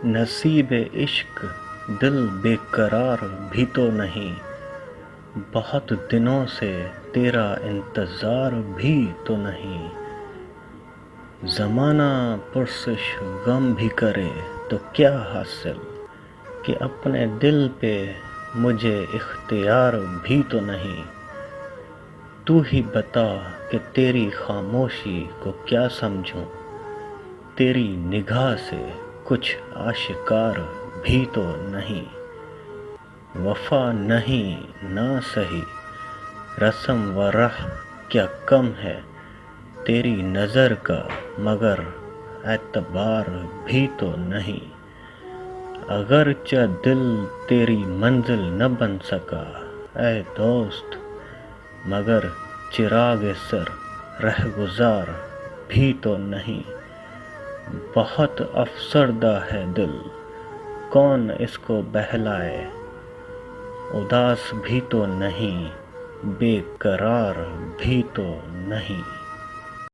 نصیب عشق دل بے قرار بھی تو نہیں، بہت دنوں سے تیرا انتظار بھی تو نہیں۔ زمانہ پرسش غم بھی کرے تو کیا حاصل، کہ اپنے دل پہ مجھے اختیار بھی تو نہیں۔ تو ہی بتا کہ تیری خاموشی کو کیا سمجھوں، تیری نگاہ سے کچھ آشکار بھی تو نہیں۔ وفا نہیں نہ سہی رسم و راہ کیا کم ہے، تیری نظر کا مگر اعتبار بھی تو نہیں۔ اگرچہ دل تیری منزل نہ بن سکا اے دوست، مگر چراغ سر رہگزار بھی تو نہیں۔ بہت افسردہ ہے دل، کون اس کو بہلائے، اداس بھی تو نہیں بے قرار بھی تو نہیں۔